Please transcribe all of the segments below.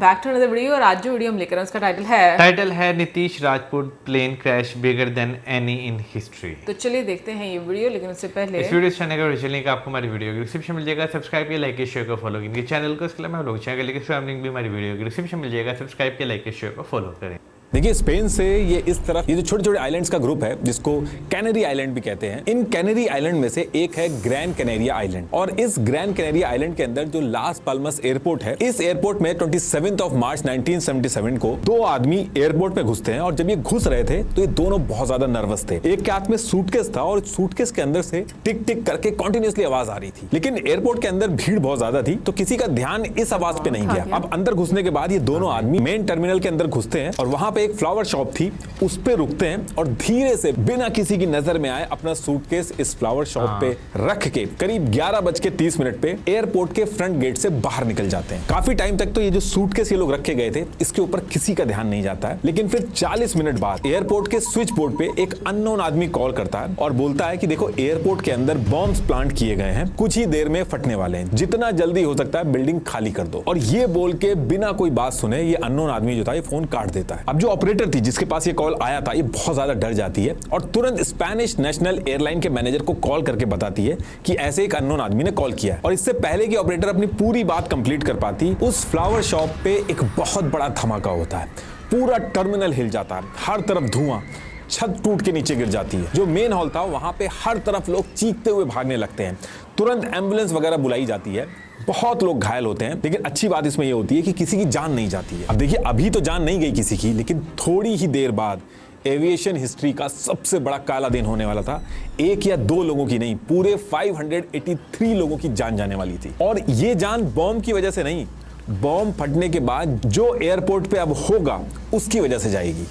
Back to another video. और आज जो वीडियो हम लेकर आए उसका टाइटल है Nitish Rajput plane crash bigger than any in history. तो चलिए देखते हैं ये वीडियो, लेकिन उससे पहले इस वीडियो चैनल का ओरिजिनल लिंक आपको हमारी वीडियो की डिस्क्रिप्शन मिल जाएगा। सब्सक्राइब किया, लाइक किया, शेयर को फॉलो कीजिए चैनल को। इसके अलावा लोग चैनल के लिंक भी हमारी वीडियो की डिस्क्रिप्शन मिल जाएगा। सब्सक्राइब किया, लाइक किया, शेयर को फॉलो करें। देखिए, स्पेन से ये इस तरफ ये जो छोटे छोटे आइलैंड्स का ग्रुप है जिसको कैनरी आइलैंड भी कहते हैं, इन कैनरी आइलैंड में से एक है ग्रैंड कैनेरिया आइलैंड। और इस ग्रैंड कैनेरिया आइलैंड के अंदर जो लास पाल्मस एयरपोर्ट है, इस एयरपोर्ट में 27 मार्च 1977 को दो आदमी एयरपोर्ट पे घुसते हैं। और जब ये घुस रहे थे तो ये दोनों बहुत ज्यादा नर्वस थे। एक के हाथ में सूटकेस था और सूटकेस के अंदर से टिक टिक करके कंटिन्यूअसली आवाज आ रही थी। लेकिन एयरपोर्ट के अंदर भीड़ बहुत ज्यादा थी तो किसी का ध्यान इस आवाज पे नहीं गया। अब अंदर घुसने के बाद ये दोनों आदमी मेन टर्मिनल के अंदर घुसते हैं और वहां पे एक फ्लावर शॉप थी, उस पे रुकते हैं और धीरे से बिना किसी की नजर में आए अपना सूटकेस इस फ्लावर शॉप पे रख के करीब 11:30 पे एयरपोर्ट के फ्रंट गेट से बाहर निकल जाते हैं। काफी टाइम तक तो ये जो सूटकेस ये लोग रखे गए थे इसके ऊपर किसी का ध्यान नहीं जाता है। लेकिन फिर 40 मिनट बाद एयरपोर्ट के स्विच बोर्ड पे एक अननोन आदमी कॉल करता है और बोलता है कि देखो, एयरपोर्ट के अंदर बॉम्ब्स प्लांट किए गए हैं, कुछ ही देर में फटने वाले हैं, जितना जल्दी हो सकता है बिल्डिंग खाली कर दो। और ये बोल के बिना कोई बात सुने ये अननोन आदमी जो था ये फोन काट देता है। अब जो ऑपरेटर थी जिसके पास ये कॉल आया था, ये बहुत ज्यादा डर जाती है और तुरंत स्पेनिश नेशनल एयरलाइन के मैनेजर को कॉल करके बताती है कि ऐसे एक अननोन आदमी ने कॉल किया है। और इससे पहले कि ऑपरेटर अपनी पूरी बात कंप्लीट कर पाती, उस फ्लावर शॉप पे एक बहुत बड़ा धमाका होता है। पूरा टर्मिनल हिल जाता है, हर तरफ धुआं, छत टूट के नीचे गिर जाती है। जो मेन हॉल था वहां पे हर तरफ लोग चीखते हुए भागने लगते हैं। तुरंत एम्बुलेंस वगैरह बुलाई जाती है, बहुत लोग घायल होते हैं। लेकिन अच्छी बात इसमें यह होती है कि किसी की जान नहीं जाती है। अब देखिए, अभी तो जान नहीं गई किसी की, लेकिन थोड़ी ही देर बाद एविएशन हिस्ट्री का सबसे बड़ा काला दिन होने वाला था। एक या दो लोगों की नहीं, पूरे 583 लोगों की जान जाने वाली थी। और ये जान बॉम्ब की वजह से नहीं, बॉम्ब फटने के बाद जो एयरपोर्ट पे अब होगा उसकी वजह से जाएगी।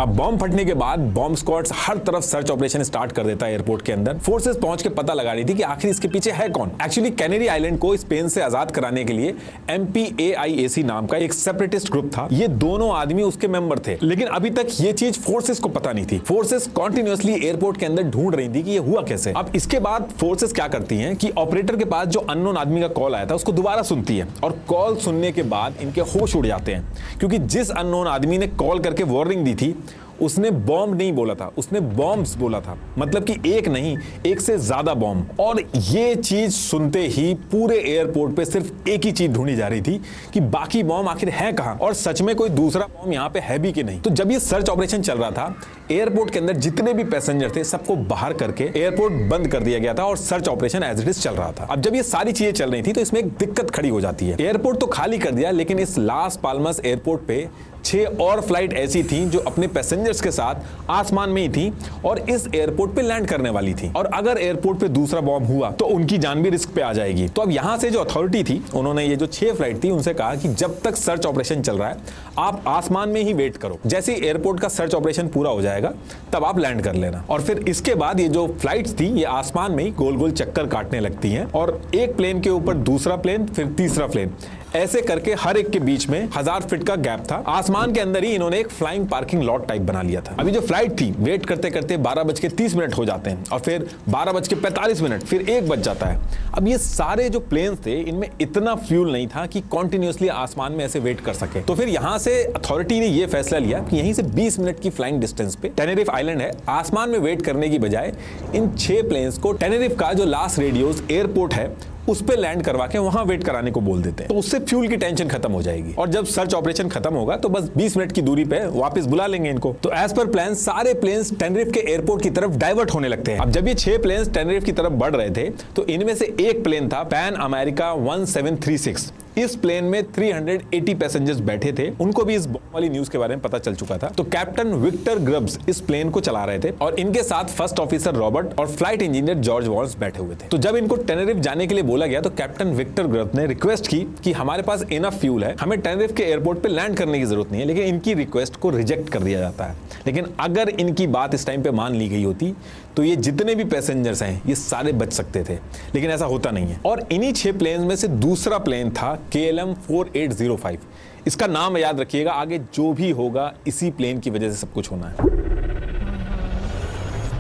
अब बॉम्ब फटने के बाद बॉम्ब स्क्वाड्स हर तरफ सर्च ऑपरेशन स्टार्ट कर देता है एयरपोर्ट के अंदर। फोर्सेस पहुंच के पता लगा रही थी कि आखिर इसके पीछे है कौन। एक्चुअली कैनरी आइलैंड को स्पेन से आजाद कराने के लिए MPAIAC नाम का एक सेपरेटिस्ट ग्रुप था। ये दोनों आदमी उसके मेंबर थे। लेकिन अभी तक ये चीज फोर्सेस को पता नहीं थी। फोर्सेस कॉन्टिन्यूअसली एयरपोर्ट के अंदर ढूंढ रही थी कि ये हुआ कैसे। अब इसके बाद फोर्सेस क्या करती हैं कि ऑपरेटर के पास जो अननोन आदमी का कॉल आया था उसको दोबारा सुनती है और कॉल सुनने के बाद इनके होश उड़ जाते हैं, क्योंकि जिस अननोन आदमी ने कॉल करके वार्निंग दी थी उसने बॉम्ब नहीं बोला था, उसने बॉम्ब्स बोला था। मतलब कि एक नहीं, एक से ज्यादा बॉम्ब। और ये चीज सुनते ही पूरे एयरपोर्ट पे सिर्फ एक ही चीज ढूंढी जा रही थी कि बाकी बॉम्ब आखिर है कहां और सच में कोई दूसरा बॉम्ब यहाँ पे है भी कि नहीं। तो जब ये सर्च ऑपरेशन चल रहा था, एयरपोर्ट के अंदर जितने भी पैसेंजर थे सबको बाहर करके एयरपोर्ट बंद कर दिया गया था और search operation as it is चल रहा था। अब जब ये सारी चीजें चल रही थी तो इसमें एक दिक्कत खड़ी हो जाती है। एयरपोर्ट तो खाली कर दिया, लेकिन इस लास पाल्मस एयरपोर्ट पे 6 और फ्लाइट ऐसी थी जो अपने पैसेंजर्स के साथ आसमान में ही थी और इस एयरपोर्ट पे लैंड करने वाली थी। और अगर एयरपोर्ट पे दूसरा बॉम्ब हुआ तो उनकी जान भी रिस्क पे आ जाएगी। तो अब यहां से जो अथॉरिटी थी, उन्होंने ये जो 6 फ्लाइट थी उनसे कहा कि जब तक सर्च ऑपरेशन चल रहा है आप आसमान में ही वेट करो, जैसे ही एयरपोर्ट का सर्च ऑपरेशन पूरा हो जाएगा तब आप लैंड कर लेना। और फिर इसके बाद ये जो फ्लाइट्स थी ये आसमान में ही गोल गोल चक्कर काटने लगती हैं और एक प्लेन के ऊपर दूसरा प्लेन, फिर तीसरा प्लेन, ऐसे करके हर एक के बीच में 1000 फीट का गैप था। आसमान के अंदर ही इन्होंने एक फ्लाइंग पार्किंग लॉट टाइप बना लिया था। अभी जो फ्लाइट थी वेट करते करते 12:30 हो जाते हैं और फिर 12:45, फिर 1 बज जाता है। अब ये सारे जो प्लेन्स थे इनमें इतना फ्यूल नहीं था कि कॉन्टिन्यूसली आसमान में ऐसे वेट कर सके। तो फिर यहां से अथॉरिटी ने यह फैसला लिया कि यहीं से 20 मिनट की फ्लाइंग डिस्टेंस पे टेनेरिफ आइलैंड है। आसमान में वेट करने की बजाय इन 6 प्लेन्स को टेनेरिफ का जो लास रेडियोस एयरपोर्ट है उस पे लैंड करवा के वहां वेट कराने को बोल देते हैं। तो उससे फ्यूल की टेंशन खत्म हो जाएगी और जब सर्च ऑपरेशन खत्म होगा तो बस 20 मिनट की दूरी पे वापस बुला लेंगे इनको। तो एज पर प्लान सारे प्लेन्स टेनेरिफ के एयरपोर्ट की तरफ डाइवर्ट होने लगते हैं। अब जब ये 6 प्लेन्स टेनेरिफ की तरफ बढ़ रहे थे तो इनमें से एक प्लेन था पैन अमेरिका 1736। इस प्लेन में 380 पैसेंजर्स बैठे थे। उनको भी इस बॉम्ब वाली न्यूज के बारे में पता चल चुका था। तो कैप्टन विक्टर ग्रब्स इस प्लेन को चला रहे थे और इनके साथ फर्स्ट ऑफिसर रॉबर्ट और फ्लाइट इंजीनियर जॉर्ज वॉल्स बैठे हुए थे। तो जब इनको टेनेरिफ जाने के लिए बोला गया तो कैप्टन विक्टर ग्रब्स ने रिक्वेस्ट की कि हमारे पास इनफ फ्यूल है, हमें टेनेरिफ के एयरपोर्ट पे लैंड करने की जरूरत नहीं है। लेकिन इनकी रिक्वेस्ट को रिजेक्ट कर दिया जाता है। लेकिन अगर इनकी बात इस टाइम पे मान ली गई होती तो ये जितने भी पैसेंजर्स हैं ये सारे बच सकते थे, लेकिन ऐसा होता नहीं है। और इन्हीं 6 प्लेन में से दूसरा प्लेन था KLM 4805। इसका नाम याद रखिएगा, आगे जो भी होगा इसी प्लेन की वजह से सब कुछ होना है।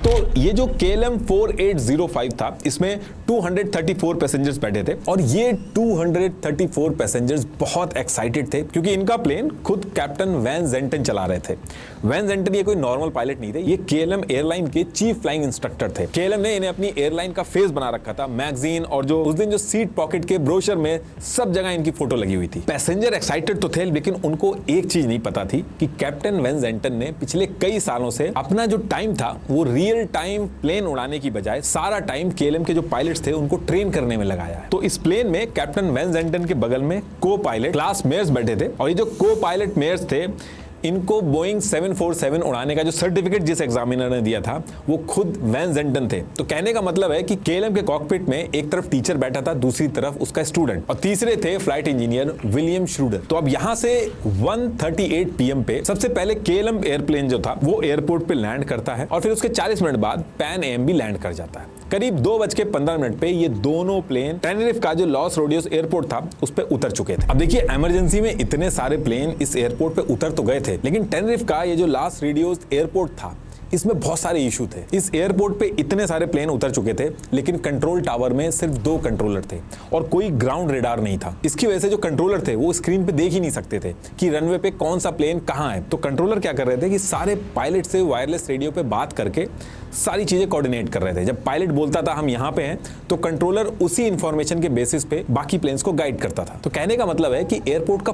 तो तो ये जो KLM 4805 था, इसमें 234 पैसेंजर्स बैठे थे और ये 234 पैसेंजर्स बहुत एक्साइटेड थे क्योंकि इनका प्लेन खुद कैप्टन वैन जेंटन चला रहे थे। वैन जेंटन ये कोई नॉर्मल पायलट नहीं थे, ये KLM एयरलाइन के चीफ फ्लाइंग इंस्ट्रक्टर थे। KLM ने इन्हें अपनी एयरलाइन का फेस बना रखा था, मैगजीन और जो उस दिन जो सीट पॉकेट के ब्रोशर में सब जगह इनकी फोटो लगी हुई थी। पैसेंजर एक्साइटेड तो थे, लेकिन उनको एक चीज नहीं पता थी कि कैप्टन वैन जेंटन ने पिछले कई सालों से अपना जो टाइम था वो रियल टाइम प्लेन उड़ाने की बजाय सारा टाइम KLM के जो पायलट्स थे उनको ट्रेन करने में लगाया है। तो इस प्लेन में कैप्टन वैन जेंटन के बगल में को पायलट क्लास मेयर्स बैठे थे और ये जो को पायलट मेयर्स थे इनको बोइंग 747 उड़ाने का जो सर्टिफिकेट जिस एग्जामिनर ने दिया था वो खुद वैन जेंटन थे। तो कहने का मतलब है कि KLM के कॉकपिट में एक तरफ टीचर बैठा था, दूसरी तरफ उसका स्टूडेंट और तीसरे थे फ्लाइट इंजीनियर विलियम श्रूडर। तो अब यहां से 1:38 PM पे सबसे पहले KLM एयरप्लेन जो था वो एयरपोर्ट पे लैंड करता है और फिर उसके 40 मिनट बाद पैन AM भी लैंड कर जाता है। करीब 2:15 पे ये दोनों प्लेन टेनेरिफ का जो लॉस रोडियोस एयरपोर्ट था उस पे उतर चुके थे। अब देखिए इमरजेंसी में इतने सारे प्लेन इस एयरपोर्ट पे उतर तो गए थे, लेकिन टेनेरिफ का ये जो लॉस रोडियोस एयरपोर्ट था इसमें बहुत सारे इशू थे। इस एयरपोर्ट पे इतने सारे प्लेन उतर चुके थे, लेकिन कंट्रोल टावर में सिर्फ 2 कंट्रोलर थे और कोई ग्राउंड रेडार नहीं था। इसकी वजह से जो कंट्रोलर थे वो स्क्रीन पे देख ही नहीं सकते थे कि रनवे पे कौन सा प्लेन कहाँ है। तो कंट्रोलर क्या कर रहे थे कि सारे पायलट से वायरलेस रेडियो पे बात करके सारी चीजें कोऑर्डिनेट कर रहे थे। जब पायलट बोलता था हम यहाँ पे हैं तो कंट्रोलर उसी इंफॉर्मेशन के बेसिस पे बाकी प्लेन्स को गाइड करता था। तो कहने का मतलब है कि एयरपोर्ट का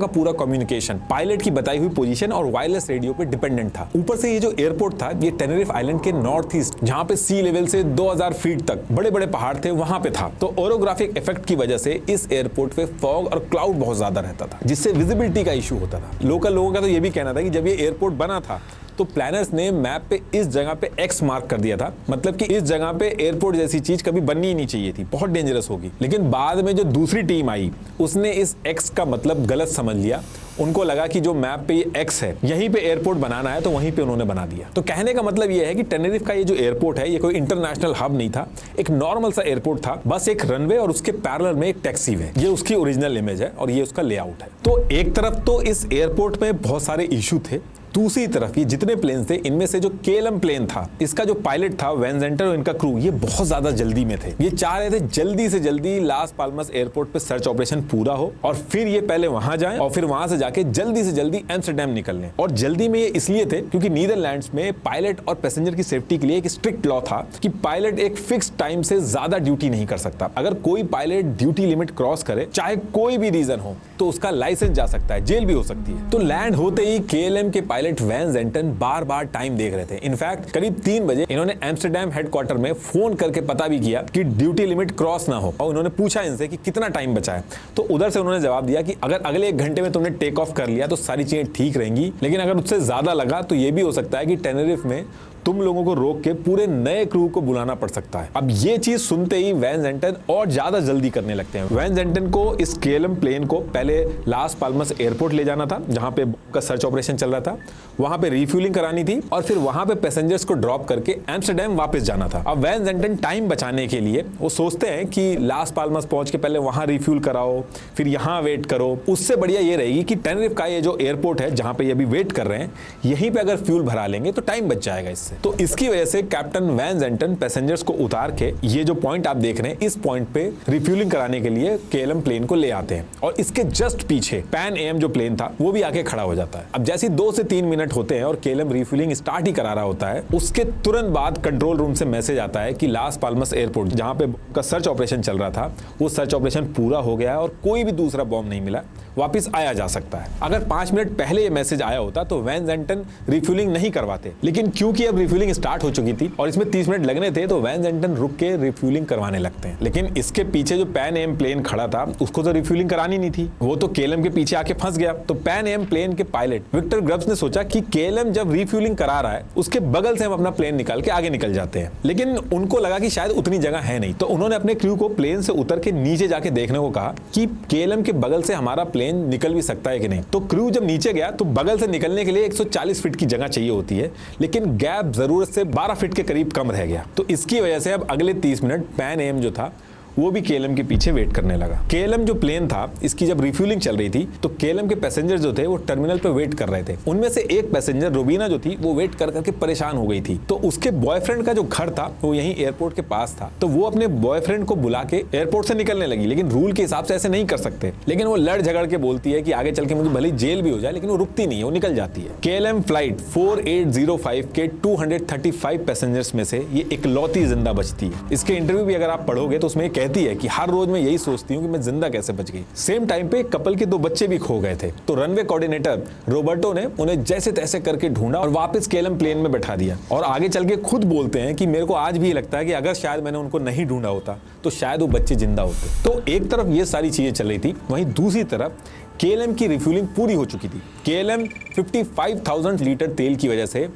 पूरा कम्युनिकेशन पायलट की बताई हुई पोजीशन और वायरलेस रेडियो पे डिपेंडेंट था। ऊपर से ये जो एयरपोर्ट था ये टेनेरिफ आइलैंड के नॉर्थ ईस्ट, जहां पे सी लेवल से 2000 फीट तक बड़े बड़े पहाड़ थे, वहां पे था। तो ओरोग्राफिक इफेक्ट की वजह से इस एयरपोर्ट पे फॉग और क्लाउड बहुत ज्यादा रहता था, जिससे विजिबिलिटी का इशू होता था। लोकल लोगों का तो ये भी कहना था कि जब ये एयरपोर्ट बना था तो प्लानर्स ने मैप पे इस जगह पे X मार्क कर दिया था, मतलब कि इस जगह पे एयरपोर्ट जैसी चीज कभी बननी ही नहीं चाहिए थी, बहुत डेंजरस होगी। लेकिन बाद में जो दूसरी टीम आई उसने इस X का मतलब गलत समझ लिया। उनको लगा कि जो मैप पे ये X है यहीं पे एयरपोर्ट बनाना है, तो वहीं पे उन्होंने बना दिया। तो कहने का मतलब ये है कि टेनेरिफ का ये जो एयरपोर्ट है ये कोई इंटरनेशनल हब नहीं था, एक नॉर्मल सा एयरपोर्ट था, बस एक रनवे और उसके पैरेलल में एक टैक्सी वे। ये उसकी ओरिजिनल इमेज है और ये उसका लेआउट है। तो एक तरफ तो इस एयरपोर्ट में बहुत सारे इशू थे, दूसरी तरफ ये जितने प्लेन थे इनमें से जो KLM प्लेन था इसका जो पायलट था वैन जेंटन और इनका क्रू ये बहुत ज्यादा जल्दी में थे। ये चाह रहे थे जल्दी से जल्दी लास पाल्मस एयरपोर्ट पे सर्च ऑपरेशन पूरा हो और फिर ये पहले वहां जाएं और फिर वहां से जाके जल्दी से जल्दी एम्स्टर्डम निकल लें। और जल्दी में ये इसलिए थे क्योंकि नीदरलैंड्स में पायलट और पैसेंजर की सेफ्टी के लिए एक स्ट्रिक्ट लॉ था कि पायलट एक फिक्स टाइम से ज्यादा ड्यूटी नहीं कर सकता। अगर कोई पायलट ड्यूटी लिमिट क्रॉस करे, चाहे कोई भी रीजन हो, तो उसका लाइसेंस जा सकता है, जेल भी हो सकती है। तो लैंड होते ही KLM के पायलट वैन जेंटन बार बार टाइम देख रहे थे। इनफैक्ट करीब 3 बजे इन्होंने एम्स्टर्डम हेडक्वार्टर में फोन करके पता भी किया कि ड्यूटी लिमिट क्रॉस ना हो, और उन्होंने पूछा इनसे कि कितना टाइम बचा है। तो उधर से उन्होंने जवाब दिया कि अगर अगले 1 घंटे में तुमने टेक ऑफ कर लिया तो सारी चीजें ठीक रहेंगी, लेकिन अगर उससे ज्यादा लगा तो यह भी हो सकता है कि टेनेरिफ में तुम लोगों को रोक के पूरे नए क्रू को बुलाना पड़ सकता है। अब ये चीज सुनते ही वैन जेंटन और ज्यादा जल्दी करने लगते हैं। वैन जेंटन को इस KLM प्लेन को पहले लास पाल्मस एयरपोर्ट ले जाना था जहां पे का सर्च ऑपरेशन चल रहा था, वहां पे रिफ्यूलिंग करानी थी और फिर वहां पे पैसेंजर्स को ड्रॉप करके एम्स्टर्डम वापस जाना था। अब वैन जेंटन टाइम बचाने के लिए वो सोचते हैं कि लास पाल्मस पहुंच के पहले वहां रिफ्यूल कराओ, फिर यहां वेट करो। उससे बढ़िया ये रहेगी कि टेनेरिफ का ये जो एयरपोर्ट है जहां पे ये अभी वेट कर रहे हैं, यहीं पे अगर फ्यूल भरा लेंगे तो टाइम बच जाएगा इससे। तो इसकी वजह से कैप्टन वैन जेंटन पैसेंजर्स को उतार के ये जो पॉइंट आप देख रहे हैं इस पॉइंट पे रिफ्यूलिंग कराने के लिए KLM प्लेन को ले आते हैं और इसके जस्ट पीछे पैन AM जो प्लेन था वो भी आके खड़ा हो जाता है। अब जैसे 2 से 3 मिनट होते हैं और KLM रिफ्यूलिंग स्टार्ट ही करा रहा होता है, उसके तुरंत बाद कंट्रोल रूम से मैसेज आता है कि लास पाल्मस एयरपोर्ट जहां पे का सर्च ऑपरेशन चल रहा था वो सर्च ऑपरेशन पूरा हो गया है और कोई भी दूसरा बॉम्ब नहीं मिला, वापस आया जा सकता है। अगर 5 मिनट पहले ये मैसेज आया होता तो वैन जेंटन रिफ्यूलिंग नहीं करवाते, लेकिन क्योंकि अब रिफ्यूलिंग स्टार्ट हो चुकी थी और इसमें 30 मिनट लगने थे तो वैन जेंटन रुक के रिफ्यूलिंग करवाने लगते हैं। लेकिन इसके पीछे जो पैन AM प्लेन खड़ा था उसको तो रिफ्यूलिंग करानी नहीं थी, वो तो KLM के पीछे आके फंस गया। तो पैन AM प्लेन के पायलट विक्टर ग्रब्स ने सोचा कि KLM जब रिफ्यूलिंग करा रहा है उसके बगल से हम अपना प्लेन निकाल के आगे निकल जाते हैं, लेकिन उनको लगा कि शायद उतनी जगह है नहीं। तो उन्होंने अपने क्रू को प्लेन से उतर के नीचे जाके देखने को कहा कि KLM के बगल से हमारा प्लेन निकल भी सकता है कि नहीं। तो क्रू जब नीचे गया तो बगल से निकलने के लिए 140 फीट की जगह चाहिए होती है, लेकिन गैप जरूरत से 12 फीट के करीब कम रह गया। तो इसकी वजह से अब अगले 30 मिनट पैन AM जो था वो भी KLM के पीछे वेट करने लगा। KLM जो प्लेन था, इसकी जब रिफ्यूलिंग चल रही थी तो KLM के पैसेंजर जो थे वो टर्मिनल पे वेट कर रहे थे। उनमें से एक पैसेंजर रुबीना जो थी वो वेट कर करके परेशान हो गई थी। तो उसके बॉयफ्रेंड का जो घर था वो यहीं एयरपोर्ट के पास था, तो वो अपने बॉयफ्रेंड को बुला के एयरपोर्ट से निकलने लगी। लेकिन रूल के हिसाब से ऐसे नहीं कर सकते, लेकिन वो लड़ झगड़ के बोलती है कि आगे चल के मुझे भले जेल भी हो जाए, लेकिन वो रुकती नहीं है, वो निकल जाती है। KLM फ्लाइट 4805 के 235 पैसेंजर्स में से ये इकलौती जिंदा बचती है। इसके इंटरव्यू भी अगर आप पढ़ोगे तो उसमें कहती है कि हर रोज मैं यही सोचती हूँ कि मैं जिंदा कैसे बच गई। सेम टाइम पे कपल के 2 बच्चे भी खो गए थे, तो रनवे कोऑर्डिनेटर रोबर्टो ने उन्हें जैसे तैसे करके ढूंढा और वापस KLM प्लेन में बैठा दिया। और आगे चल के खुद बोलते हैं कि मेरे को आज भी लगता है कि अगर शायद मैंने उनको नहीं ढूंढा होता तो शायद वो बच्चे जिंदा होते। तो एक तरफ ये सारी चीजें चल रही थी, वहीं दूसरी तरफ KLM की रिफ्यूलिंग पूरी हो चुकी थी। KLM 55,000 लीटर तेल की वजह से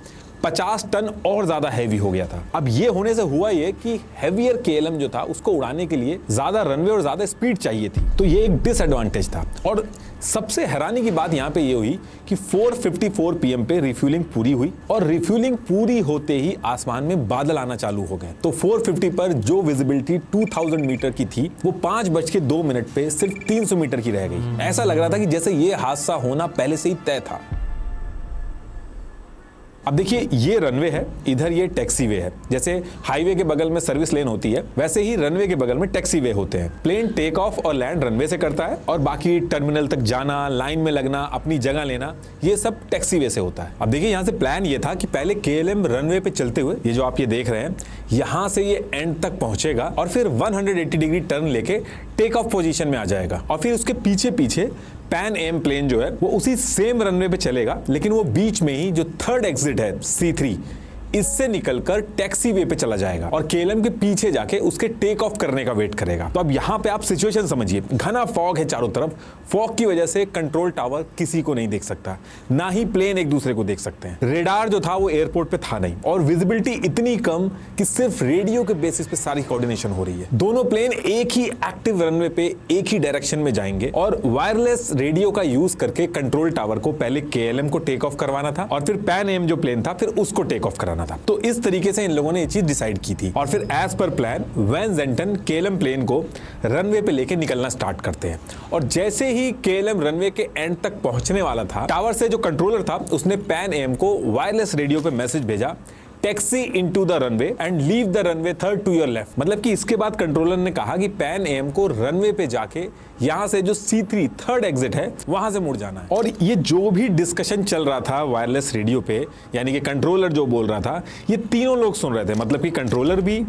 50 टन और ज्यादा हैवी हो गया था। अब ये होने से हुआ ये कि हैवियर KLM जो था उसको उड़ाने के लिए ज्यादा रनवे और ज्यादा स्पीड चाहिए थी, तो ये एक डिसएडवांटेज था। और सबसे हैरानी की बात यहाँ पे ये हुई कि 4:54 PM पे रिफ्यूलिंग पूरी हुई और रिफ्यूलिंग पूरी होते ही आसमान में बादल आना चालू हो गए। तो 4:50 पर जो विजिबिलिटी 2000 मीटर की थी वो 5:02 पे सिर्फ 300 मीटर की रह गई। ऐसा लग रहा था कि जैसे ये हादसा होना पहले से ही तय था। अब देखिए, ये रनवे है, इधर ये टैक्सी वे है। जैसे हाईवे के बगल में सर्विस लेन होती है, वैसे ही रनवे के बगल में टैक्सी वे होते हैं। प्लेन टेक ऑफ और लैंड रनवे से करता है और बाकी टर्मिनल तक जाना, लाइन में लगना, अपनी जगह लेना, ये सब टैक्सी वे से होता है। अब देखिए, यहाँ से प्लान ये था कि पहले KLM रनवे पे चलते हुए, ये जो आप ये देख रहे हैं, यहाँ से ये एंड तक पहुंचेगा और फिर 180 डिग्री टर्न लेके टेक ऑफ पोजीशन में आ जाएगा। और फिर उसके पीछे पीछे पैन एम प्लेन जो है वो उसी सेम रनवे पे चलेगा, लेकिन वो बीच में ही जो थर्ड एग्जिट है C3, इससे निकलकर टैक्सी वे पे चला जाएगा और KLM के पीछे जाके उसके टेक ऑफ करने का वेट करेगा। तो अब यहाँ पे आप सिचुएशन समझिए, घना फॉग है चारों तरफ। फॉग की वजह से कंट्रोल टावर किसी को नहीं देख सकता, ना ही प्लेन एक दूसरे को देख सकते हैं। रेडार जो था वो एयरपोर्ट पे था नहीं और विजिबिलिटी इतनी कम कि सिर्फ रेडियो के बेसिस पे सारी कोऑर्डिनेशन हो रही है। दोनों प्लेन एक ही एक्टिव रनवे पे एक ही डायरेक्शन में जाएंगे और वायरलेस रेडियो का यूज करके कंट्रोल टावर को पहले KLM को टेक ऑफ करवाना था और फिर पैन एम जो प्लेन था फिर उसको टेक ऑफ कराना था। तो इस तरीके से इन लोगों ने ये चीज डिसाइड की थी और फिर as per plan Van Zanten KLM plane को रनवे पे लेके निकलना स्टार्ट करते हैं। और जैसे ही KLM रनवे के एंड तक पहुंचने वाला था, टावर से जो कंट्रोलर था उसने पैन एम को वायरलेस रेडियो पे मैसेज भेजा, taxi into the runway and leave the runway third to your left. मतलब कि इसके बाद कंट्रोलर ने कहा कि पैन एम को रनवे पे जाके यहां से जो C3 थर्ड एग्जिट है वहां से मुड़ जाना है। और ये जो भी डिस्कशन चल रहा था वायरलेस रेडियो पे, यानी कि कंट्रोलर जो बोल रहा था, ये तीनों लोग सुन रहे थे। मतलब कि कंट्रोलर भी,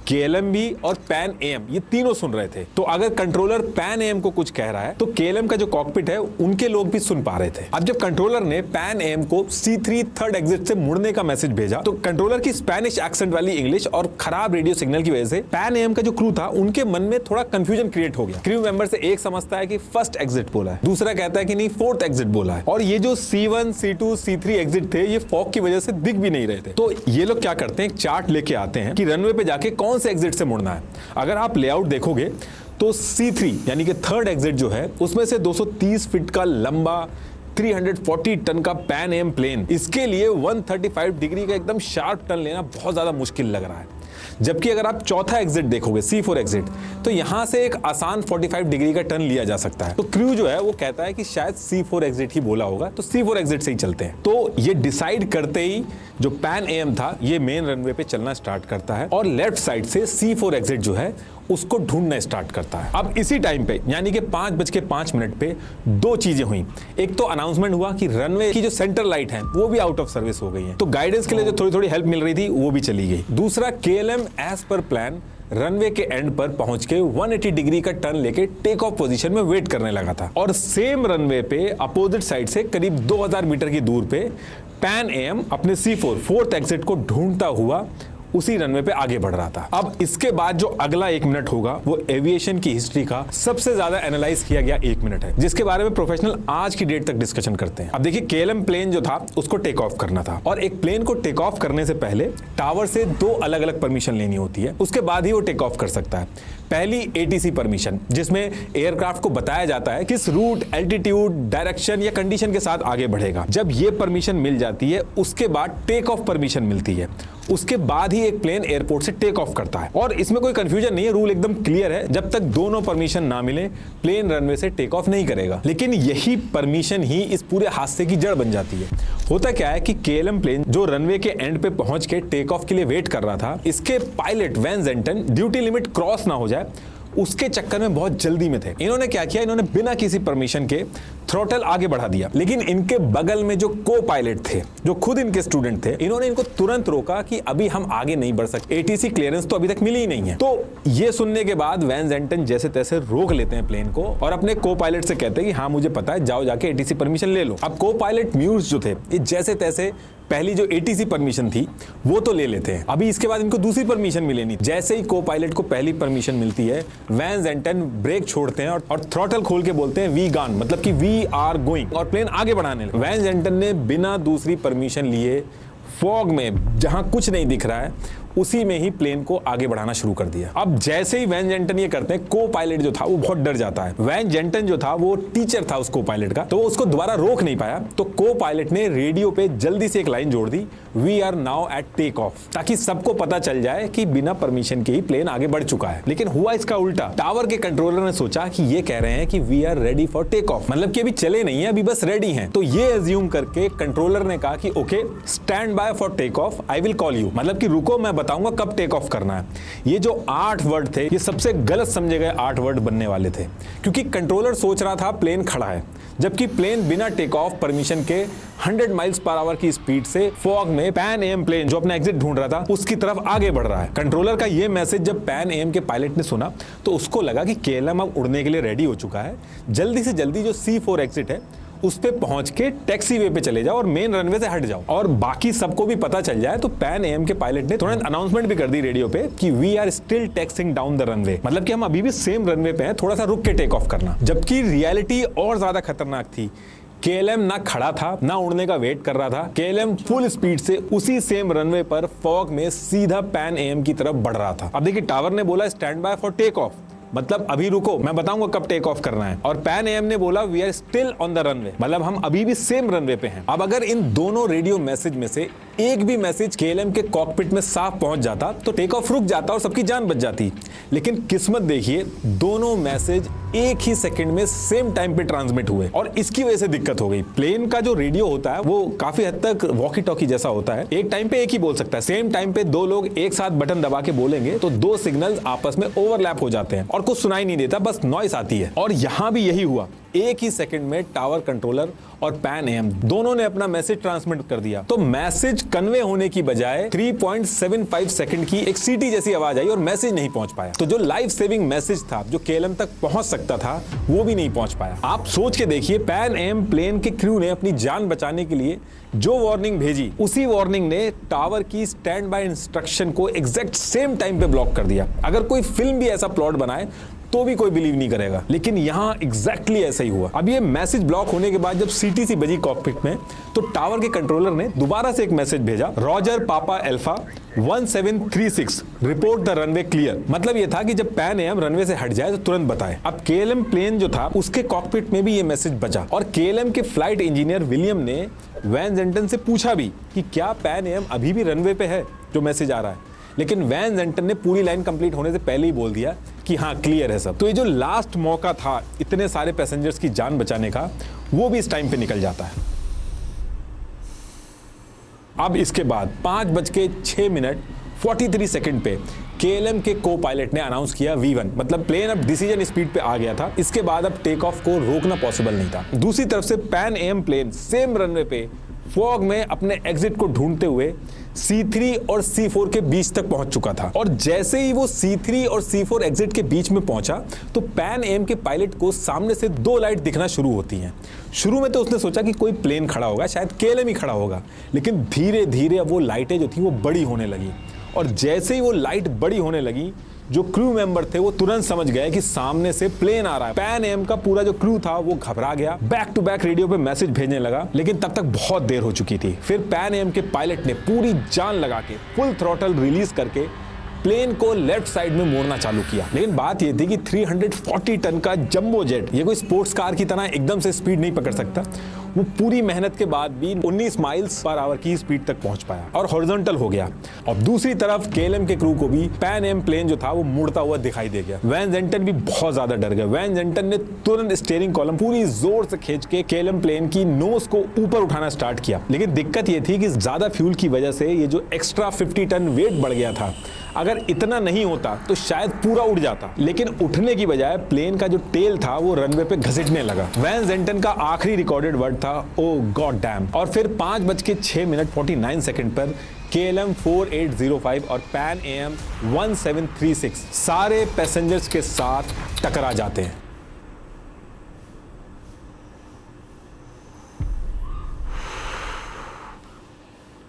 KLM भी और पैन एम, ये तीनों सुन रहे थे। तो अगर कंट्रोलर पैन एम को कुछ कह रहा है तो KLM का जो कॉकपिट है उनके लोग भी सुन पा रहे थे। अब जब कंट्रोलर ने पैन एम को C3 थर्ड एग्जिट से मुड़ने का मैसेज भेजा तो कंट्रोलर की स्पेनिश एक्सेंट वाली इंग्लिश और खराब रेडियो सिग्नल की वजह से पैन एम का जो क्रू था उनके मन में थोड़ा कंफ्यूजन क्रिएट हो गया। क्रू मेंबर से एक समझता है कि फर्स्ट एग्जिट बोला है, दूसरा कहता है कि नहीं फोर्थ एग्जिट बोला है। और ये जो C1, C2, C3 एग्जिट थे ये फॉग की वजह से दिख भी नहीं रहे थे। तो ये लोग क्या करते हैं, एक चार्ट लेके आते हैं कि रनवे पे जाके कौन से एग्जिट से मुड़ना है। अगर आप लेआउट देखोगे तो C3 यानी कि थर्ड एग्जिट जो है उसमें से 230 फीट का लंबा 340 टन का पैन एम प्लेन, इसके लिए 135 डिग्री का एकदम शार्प टर्न लेना बहुत ज्यादा मुश्किल लग रहा है। जबकि अगर आप चौथा एग्जिट देखोगे C4 एग्जिट, तो यहां से एक आसान 45 डिग्री का टर्न लिया जा सकता है। तो क्रू जो है वो कहता है कि शायद C4 एग्जिट ही बोला होगा, तो C4 एग्जिट से ही चलते हैं। तो ये डिसाइड करते ही जो पैन एम था ये मेन रनवे पे चलना स्टार्ट करता है और लेफ्ट साइड से C4 एग्जिट जो है उसको ढूंढना स्टार्ट करता है। अब इसी टाइम पे यानी कि 5:05 पे दो चीजें हुई। एक तो अनाउंसमेंट हुआ कि रनवे की जो सेंटर लाइट है वो भी आउट ऑफ सर्विस हो गई है, तो गाइडेंस के लिए जो थोड़ी थोड़ी हेल्प मिल रही थी वो भी चली गई। दूसरा, KLM as per plan runway के एंड पर पहुंच के 180 डिग्री का टर्न लेके टेक ऑफ पोजीशन में वेट करने लगा था और सेम रनवे पे अपोजिट साइड से करीब 2000 मीटर की दूर पे पैन एम अपने C4 फोर्थ एग्जिट को ढूंढता हुआ उसी रनवे पे आगे बढ़ रहा था। अब इसके बाद जो अगला 1 मिनट होगा वो एविएशन की हिस्ट्री का सबसे ज्यादा एनालाइज किया गया 1 मिनट है, जिसके बारे में प्रोफेशनल आज की डेट तक डिस्कशन करते हैं। अब देखिए, KLM प्लेन जो था उसको टेक ऑफ करना था और एक प्लेन को टेक ऑफ करने से पहले टावर से 2 अलग अलग परमिशन लेनी होती है, उसके बाद ही वो टेक ऑफ कर सकता है। पहली ATC परमिशन, जिसमें एयरक्राफ्ट को बताया जाता है किस रूट, एल्टीट्यूड, डायरेक्शन या कंडीशन के साथ आगे बढ़ेगा। जब ये परमिशन मिल जाती है उसके बाद टेक ऑफ परमिशन मिलती है। उसके बाद ही एक प्लेन एयरपोर्ट से टेक ऑफ करता है। और इसमें कोई कंफ्यूजन नहीं है, रूल एकदम क्लियर है, जब तक दोनों परमिशन ना मिले प्लेन रनवे से टेक ऑफ नहीं करेगा। लेकिन यही परमिशन ही इस पूरे हादसे की जड़ बन जाती है। होता क्या है कि KLM प्लेन जो रनवे के एंड पे पहुंच के टेक ऑफ के लिए वेट कर रहा था, इसके pilot Van Zanten duty limit cross ना हो जाए उसके चक्कर में बहुत जल्दी में थे। इन्होंने क्या किया, इन्होंने बिना किसी परमिशन के थ्रॉटल आगे बढ़ा दिया। लेकिन इनके बगल में जो को पायलट थे, जो खुद इनके स्टूडेंट थे, इन्होंने इनको तुरंत रोका कि अभी हम आगे नहीं बढ़ सकते, ATC क्लियरेंस तो अभी तक मिली ही नहीं है। तो ये सुनने के बाद वैन जेंटन जैसे तैसे रोक लेते हैं प्लेन को और अपने को पायलट से कहते हैं कि हाँ मुझे पता है, जाओ जाके ATC परमिशन ले लो। अब को पायलट म्यूज जो थे, ये जैसे तैसे पहली जो ATC परमिशन थी वो तो ले लेते हैं। अभी इसके बाद इनको दूसरी परमिशन मिलेनी। जैसे ही को पायलट को पहली परमिशन मिलती है, वैन जेंटन ब्रेक छोड़ते हैं और थ्रॉटल खोल के बोलते हैं वी गॉन, मतलब कि वी आर गोइंग, और प्लेन आगे बढ़ाने लगे। वैन जेंटन ने बिना दूसरी परमिशन लिए फॉग में जहां कुछ नहीं दिख रहा है उसी में ही प्लेन को आगे बढ़ाना शुरू कर दिया। अब जैसे ही वैन जेंटन ये करते हैं, को पायलट जो था वो बहुत डर जाता है। वैन जेंटन जो था वो टीचर था उस को पायलट का, तो वो उसको दोबारा रोक नहीं पाया। तो को पायलट ने रेडियो पे जल्दी से एक लाइन जोड़ दी, we are now at take off, ताकि सबको पता चल जाए कि बिना परमिशन के ही प्लेन आगे बढ़ चुका है। लेकिन हुआ इसका उल्टा। टावर के कंट्रोलर ने सोचा कि ये कह रहे हैं कि we are ready for take off, मतलब कि अभी चले नहीं है, अभी बस रेडी हैं। तो ये एज्यूम करके कंट्रोलर ने कहा कि okay stand by for take off, I will call you, मतलब कि रुको मैं बताऊंगा कब टेक ऑफ करना है। ये जो 8 वर्ड थे, ये सबसे गलत समझे गए 8 वर्ड बनने वाले थे, क्योंकि कंट्रोलर सोच रहा था प्लेन खड़ा है, जबकि प्लेन बिना टेक ऑफ परमिशन के 100 माइल्स पर आवर की स्पीड से फॉग में पैन AM प्लेन जो अपना एग्जिट ढूंढ रहा था उसकी तरफ आगे बढ़ रहा है। कंट्रोलर का ये मैसेज जब पैन AM के पायलट ने सुना तो उसको लगा कि KLM अब उड़ने के लिए रेडी हो चुका है, जल्दी से जल्दी जो C4 एग्जिट है उस पे पहुंच के टैक्सी वे पे चले जाओ और मेन रनवे से हट जाओ, और बाकी सबको भी पता चल जाए। तो पैन AM के पायलट ने तुरंत अनाउंसमेंट भी कर दी रेडियो पे कि we are still taxiing down the runway, मतलब कि हम अभी भी सेम रनवे पे हैं, थोड़ा सा रुक के टेक ऑफ करना। जबकि रियलिटी और ज्यादा खतरनाक थी। KLM ना खड़ा था ना उड़ने का वेट कर रहा था, KLM फुल स्पीड से उसी सेम रनवे पर फॉग में सीधा पैन AM की तरफ बढ़ रहा था। अब देखिए टावर ने बोला stand by for take off, मतलब अभी रुको मैं बताऊंगा कब टेक ऑफ करना है, और पैन AM ने बोला we are still on the runway, मतलब हम अभी भी सेम रनवे पे हैं। अब अगर इन दोनों रेडियो मैसेज में से एक भी मैसेज KLM के कॉकपिट में साफ पहुंच जाता तो टेक ऑफ रुक जाता और सबकी जान बच जाती। लेकिन किस्मत देखिए, दोनों मैसेज एक ही सेकंड में सेम टाइम पे ट्रांसमिट हुए और इसकी वजह से दिक्कत हो गई। प्लेन का जो रेडियो होता है वो काफी हद तक वॉकी टॉकी जैसा होता है, एक टाइम पे एक ही बोल सकता है। सेम टाइम पे दो लोग एक साथ बटन दबा के बोलेंगे तो दो सिग्नल्स आपस में ओवरलैप हो जाते हैं और कुछ सुनाई नहीं देता, बस नॉइस आती है। और यहां भी यही हुआ, एक ही सेकंड में टावर कंट्रोलर और पैन AM दोनों ने अपना मैसेज ट्रांसमिट कर दिया। तो मैसेज कन्वे होने की बजाय 3.75 सेकंड की एक सीटी जैसी आवाज आई और मैसेज नहीं पहुंच पाया। तो जो लाइफ सेविंग मैसेज था जो KLM तक पहुंच सकता था वो भी नहीं पहुंच पाया। आप सोच के देखिए, पैन AM प्लेन के क्रू ने अपनी जान बचाने के लिए जो वार्निंग भेजी, उसी वार्निंग ने टावर की स्टैंड बाय इंस्ट्रक्शन को एग्जैक्ट सेम टाइम पे ब्लॉक कर दिया। अगर कोई फिल्म भी ऐसा प्लॉट बनाए तो भी कोई बिलीव नहीं करेगा, लेकिन यहां एग्जैक्टली ऐसा ही हुआ। अब ये मैसेज ब्लॉक होने के बाद जब CTC बजी कॉकपिट में तो टावर के कंट्रोलर ने दोबारा से एक मैसेज भेजा, रॉजर पापा alpha 1736 report the runway clear. मतलब ये था कि जब पैन AM रनवे से हट जाए तो तुरंत बताए। अब KLM प्लेन जो था उसके कॉकपिट में भी ये मैसेज बचा और KLM के फ्लाइट इंजीनियर विलियम ने वैन जेंटन से पूछा भी कि क्या पैन AM अभी भी रनवे पे है जो मैसेज आ रहा है, लेकिन वैन जेंटन ने पूरी लाइन कंप्लीट होने से पहले ही बोल दिया कि हाँ क्लियर है सब। तो ये जो लास्ट मौका था इतने सारे पैसेंजर्स की जान बचाने का, वो भी इस टाइम पे निकल जाता है। अब इसके बाद 5:06 पे KLM के को पायलट ने अनाउंस किया V1, मतलब प्लेन अब डिसीजन स्पीड पे आ गया था। इसके बाद अब टेक ऑफ को रोकना पॉसिबल नहीं था। दूसरी तरफ से Pan AM plane same runway पे फॉग में अपने एग्जिट को ढूंढते हुए C3 और C4 के बीच तक पहुंच चुका था। और जैसे ही वो C3 और C4 एग्जिट के बीच में पहुंचा तो पैन AM के पायलट को सामने से दो लाइट दिखना शुरू होती हैं। शुरू में तो उसने सोचा कि कोई प्लेन खड़ा होगा, शायद KLM ही खड़ा होगा, लेकिन धीरे धीरे अब वो लाइटें जो थी वो बड़ी होने लगी। और जैसे ही वो लाइट बड़ी होने लगी, जो क्रू मेंबर थे वो तुरंत समझ गए कि सामने से प्लेन आ रहा है। पैन AM का पूरा जो क्रू था वो घबरा गया, बैक टू बैक रेडियो पे मैसेज भेजने लगा, लेकिन तब तक बहुत देर हो चुकी थी। फिर पैन AM के पायलट ने पूरी जान लगा के फुल थ्रॉटल रिलीज करके प्लेन को लेफ्ट साइड में मोड़ना चालू किया। लेकिन बात यह थी कि 340 टन का जंबो जेट, ये कोई स्पोर्ट्स कार की तरह एकदम से स्पीड नहीं पकड़ सकता। वो पूरी मेहनत के बाद भी 19 माइल्स पर आवर की स्पीड तक पहुंच पाया और हॉरिजॉन्टल हो गया। और दूसरी तरफ KLM के क्रू को भी पैन एम प्लेन जो था वो मुड़ता हुआ दिखाई दे गया। वैन जेंटन भी बहुत ज्यादा डर गया। वैन जेंटन ने तुरंत स्टीयरिंग कॉलम पूरी जोर से खींच के KLM प्लेन की नोज को ऊपर उठाना स्टार्ट किया। लेकिन दिक्कत ये थी कि ज्यादा फ्यूल की वजह से ये जो एक्स्ट्रा 50 टन वेट बढ़ गया था, अगर इतना नहीं होता तो शायद पूरा उड़ जाता। लेकिन उठने की बजाय प्लेन का जो टेल था वो रनवे पे घसीटने लगा। वैन जेंटन का आखिरी रिकॉर्डेड वर्ड था ओ गॉड डैम। और फिर 5:06:49 पर KLM 4805 और पैन AM 1736 सारे पैसेंजर्स के साथ टकरा जाते हैं।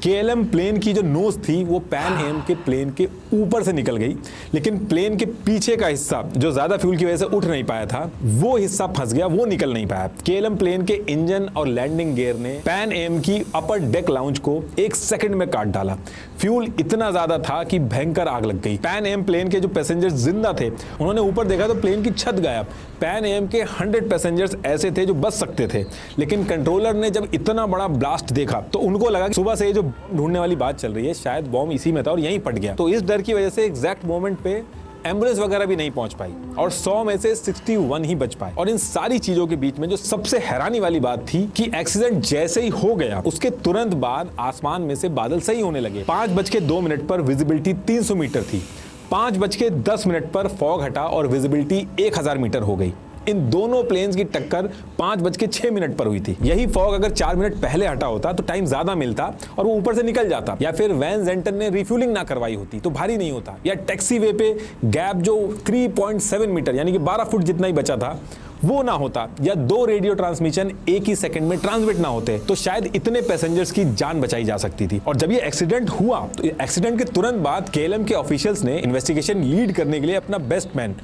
KLM प्लेन की जो नोज थी वो पैन एम के प्लेन के ऊपर से निकल गई, लेकिन प्लेन के पीछे का हिस्सा जो ज्यादा फ्यूल की वजह से उठ नहीं पाया था वो हिस्सा फंस गया, वो निकल नहीं पाया। KLM प्लेन के इंजन और लैंडिंग गियर ने पैन एम की अपर डेक लाउंज को 1 सेकंड में काट डाला। फ्यूल इतना ज्यादा था कि भयंकर आग लग गई। पैन एम प्लेन के जो पैसेंजर्स जिंदा थे उन्होंने ऊपर देखा तो प्लेन की छत गायब। पैन एम के 100 पैसेंजर्स ऐसे थे जो बच सकते थे, लेकिन कंट्रोलर ने जब इतना बड़ा ब्लास्ट देखा तो उनको लगा कि सुबह से ये जो ढूंढने वाली बात चल रही है शायद बॉम्ब इसी में था और यहीं फट गया। तो इस डर की वजह से एग्जैक्ट मोमेंट पे एम्बुलेंस वगैरह भी नहीं पहुंच पाई और 100 में से 61 ही बच पाए। और इन सारी चीजों के बीच में जो सबसे हैरानी वाली बात थी कि एक्सीडेंट जैसे ही हो गया उसके तुरंत बाद आसमान में से बादल सही होने लगे। 5:02 पर विजिबिलिटी 300 मीटर थी। 5:10 पर फॉग हटा और विजिबिलिटी 1000 मीटर हो गई। इन दोनों प्लेन्स की टक्कर 5:06 पर हुई थी। यही फॉग अगर 4 मिनट पहले हटा होता तो टाइम ज्यादा मिलता और वो ऊपर से निकल जाता, या फिर वैन जेंटन ने रिफ्यूलिंग ना करवाई होती तो भारी नहीं होता, या टैक्सी वे पे गैप जो 3.7 मीटर यानी कि 12 फुट जितना ही बचा था वो ना होता, या 2 रेडियो ट्रांसमिशन एक ही सेकंड में ट्रांसमिट ना होते तो शायद इतने पैसेंजर्स की जान बचाई जा सकती थी। और जब ये एक्सीडेंट हुआ तो एक्सीडेंट के तुरंत बाद KLM के ऑफिशियल्स ने इन्वेस्टिगेशन लीड करने के लिए अपना बेस्ट मैन,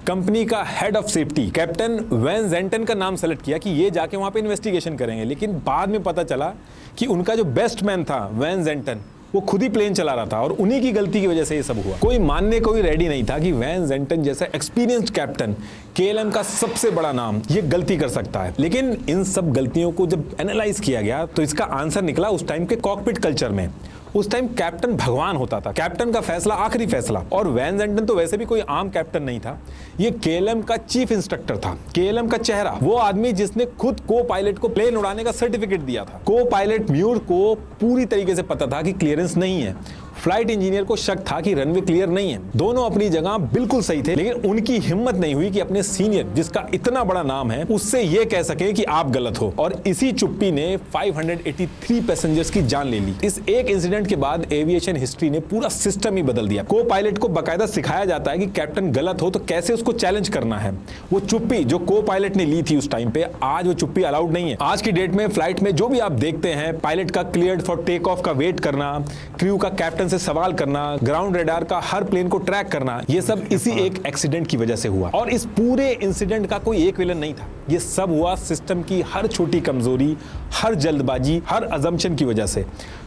कंपनी का head of safety captain Van Zanten का नाम सेलेक्ट किया कि ये जाके वहां पे इन्वेस्टिगेशन करेंगे। लेकिन बाद में पता चला कि उनका जो बेस्ट मैन था वैन जेंटन वो खुद ही प्लेन चला रहा था और उन्हीं की गलती की वजह से ये सब हुआ। कोई मानने को भी रेडी नहीं था कि वैन जेंटन जैसा एक्सपीरियंस्ड कैप्टन, KLM का सबसे बड़ा नाम, ये गलती कर सकता है। लेकिन इन सब गलतियों को जब एनालाइज किया गया तो इसका आंसर निकला उस टाइम के कॉकपिट कल्चर में। उस टाइम कैप्टन भगवान होता था, कैप्टन का फैसला आखिरी फैसला। और वैन जेंटन तो वैसे भी कोई आम कैप्टन नहीं था, ये KLM का चीफ इंस्ट्रक्टर था, KLM का चेहरा, वो आदमी जिसने खुद को पायलट को प्लेन उड़ाने का सर्टिफिकेट दिया था। को पायलट म्यूर को पूरी तरीके से पता था कि क्लियरेंस नहीं है। फ्लाइट इंजीनियर को शक था कि रनवे क्लियर नहीं है। दोनों अपनी जगह बिल्कुल सही थे, लेकिन उनकी हिम्मत नहीं हुई कि अपने सीनियर जिसका इतना बड़ा नाम है उससे ये कह सके कि आप गलत हो। और इसी चुप्पी ने 583 पैसेंजर्स की जान ले ली। इस एक इंसिडेंट के बाद एविएशन हिस्ट्री ने पूरा सिस्टम ही बदल दिया। को पायलट को बाकायदा सिखाया जाता है कि कैप्टन गलत हो तो कैसे उसको चैलेंज करना है। वो चुप्पी जो को पायलट ने ली थी उस टाइम पे, आज वो चुप्पी अलाउड नहीं है। आज की डेट में फ्लाइट में जो भी आप देखते हैं, पायलट का क्लियर्ड फॉर टेक ऑफ का वेट करना, क्रू का कैप्टन से सवाल करना, ग्राउंड रेडार का हर प्लेन को ट्रैक करना, ये सब इसी एक एक्सीडेंट की वजह से हुआ। और इस पूरे इंसिडेंट का कोई एक विलन नहीं था, ये सब हुआ सिस्टम की हर छोटी कमजोरी, हर जल्दबाजी, हर अजम्पशन की वजह से,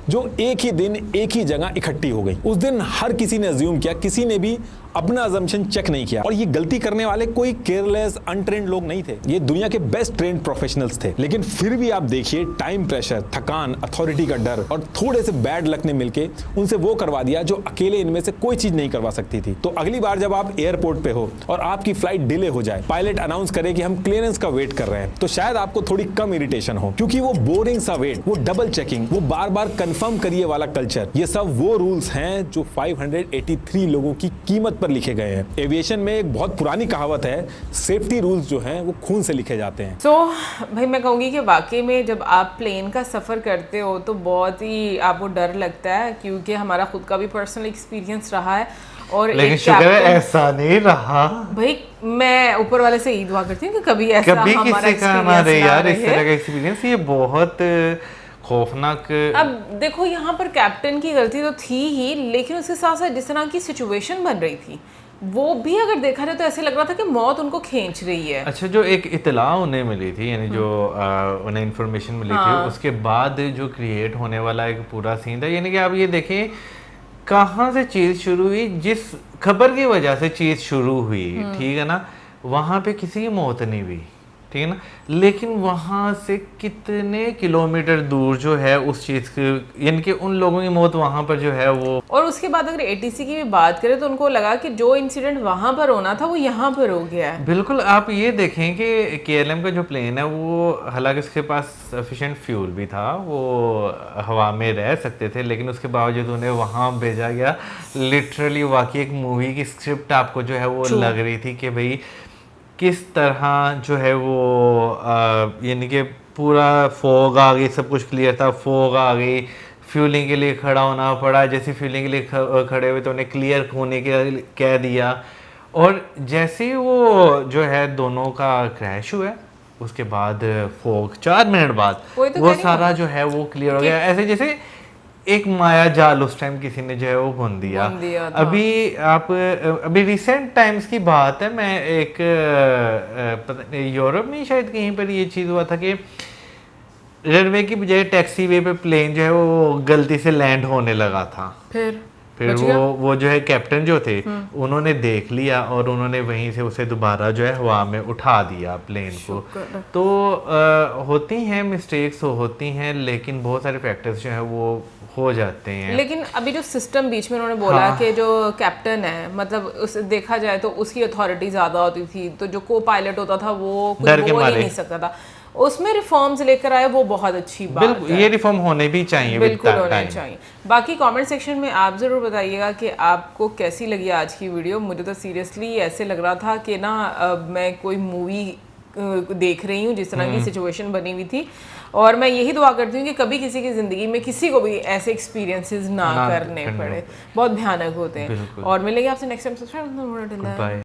जो एक ही दिन एक ही जगह इकट्ठी हो गई। उस दिन हर किसी ने अज्यूम किया, किसी ने भी अपना अजम्पशन चेक नहीं किया। और ये गलती करने वाले कोई केयरलेस अनट्रेन्ड लोग नहीं थे, ये दुनिया के बेस्ट ट्रेन्ड प्रोफेशनल्स थे। लेकिन फिर भी आप देखिए, टाइम प्रेशर, थकान, अथॉरिटी का डर और थोड़े से बैड लक ने मिलके उनसे वो करवा दिया जो अकेले इनमें से कोई चीज नहीं करवा सकती थी। तो अगली बार जब आप एयरपोर्ट पे हो और आपकी फ्लाइट डिले हो जाए, पायलट अनाउंस करे कि हम क्लियरेंस का वेट कर रहे हैं, तो शायद आपको थोड़ी कम इरिटेशन हो, क्योंकि वो बोरिंग सा वेट, वो डबल चेकिंग, वो बार बार कंफर्म करिए वाला कल्चर, ये सब वो रूल्स हैं जो 583 लोगों की कीमत पर लिखे गए हैं। एविएशन में एक बहुत पुरानी कहावत है, सेफ्टी रूल्स जो हैं वो खून से लिखे जाते हैं। तो भाई मैं कहूँगी कि वाकई में जब आप प्लेन का सफ़र करते हो तो बहुत ही आपको डर लगता है, क्योंकि हमारा खुद का भी पर्सनल एक्सपीरियंस रहा है। और लेकिन शुक्र है ऐसा नहीं रहा। भाई मैं ऊपर वाले से दुआ करती हूँ कि कभी ऐसा कभी हमारा किसी का हमारे यार इस तरह का एक्सपीरियंस, ये बहुत खौफनाक। अब देखो यहाँ पर कैप्टन की गलती तो थी ही, लेकिन उसके साथ साथ जिस तरह की सिचुएशन बन रही थी वो भी अगर देखा जाए तो ऐसे लग रहा था कि मौत उनको खींच रही है। अच्छा, जो एक इतला उन्हें मिली थी, यानी जो उन्हें इन्फॉर्मेशन मिली थी, उसके बाद जो क्रिएट होने वाला एक पूरा सीन था, यानी कि आप ये देखें कहाँ से चीज़ शुरू हुई, जिस खबर की वजह से चीज़ शुरू हुई, ठीक है ना, वहाँ पे किसी की मौत नहीं हुई, ठीक है ना, लेकिन वहाँ से कितने किलोमीटर दूर जो है उस चीज़ की, यानी कि उन लोगों की मौत वहाँ पर जो है वो। और उसके बाद अगर एटीसी की भी बात करें तो उनको लगा कि जो इंसिडेंट वहाँ पर होना था वो यहाँ पर हो गया है। बिल्कुल, आप ये देखें कि KLM का जो प्लेन है वो, हालांकि उसके पास सफिशेंट फ्यूल भी था, वो हवा में रह सकते थे, लेकिन उसके बावजूद उन्हें वहाँ भेजा गया। लिटरली वाकई एक मूवी की स्क्रिप्ट आपको जो है वो लग रही थी कि भाई किस तरह जो है वो यानी कि पूरा फॉग आ गई, सब कुछ क्लियर था, फॉग आ गई, फ्यूलिंग के लिए खड़ा होना पड़ा, जैसे फ्यूलिंग के लिए खड़े हुए तो उन्हें क्लियर होने के कह दिया, और जैसे ही वो जो है दोनों का क्रैश हुआ उसके बाद फॉग 4 मिनट बाद वो सारा जो है वो क्लियर हो गया, ऐसे जैसे एक माया जाल उस टाइम किसी ने जो है वो बुन दिया अभी रिसेंट टाइम्स की बात है, मैं एक पता नहीं यूरोप में शायद कहीं पर ये चीज़ हुआ था कि रनवे की बजाय टैक्सी वे पे प्लेन जो है वो गलती से लैंड होने लगा था। फिर वो जो है कैप्टन जो थे उन्होंने देख लिया और उन्होंने वहीं से उसे दोबारा जो है हवा में उठा दिया प्लेन को। तो होती हैं मिस्टेक्स, होती हैं, लेकिन बहुत सारे फैक्टर्स जो है वो हो जाते हैं। लेकिन अभी जो सिस्टम बीच में उन्होंने बोला कि जो कैप्टन है, मतलब उसे देखा जाए तो उसकी अथॉरिटी ज्यादा होती थी, तो जो को पायलट होता था वो कुछ बोल ही नहीं सकता था, उसमें रिफॉर्म्स लेकर आए, वो बहुत अच्छी बात है। ये रिफॉर्म होने भी चाहिए, बिल्कुल होने चाहिए। बाकी कमेंट सेक्शन में आप ज़रूर बताइएगा कि आपको कैसी लगी आज की वीडियो। मुझे तो सीरियसली ऐसे लग रहा था कि ना मैं कोई मूवी देख रही हूँ, जिस तरह की सिचुएशन बनी हुई थी, और मैं यही दुआ करती हूँ कि कभी किसी की ज़िंदगी में किसी को भी ऐसे एक्सपीरियंसेस ना करने पड़े, बहुत भयानक होते हैं। और मिलेंगे आपसे नेक्स्ट टाइम।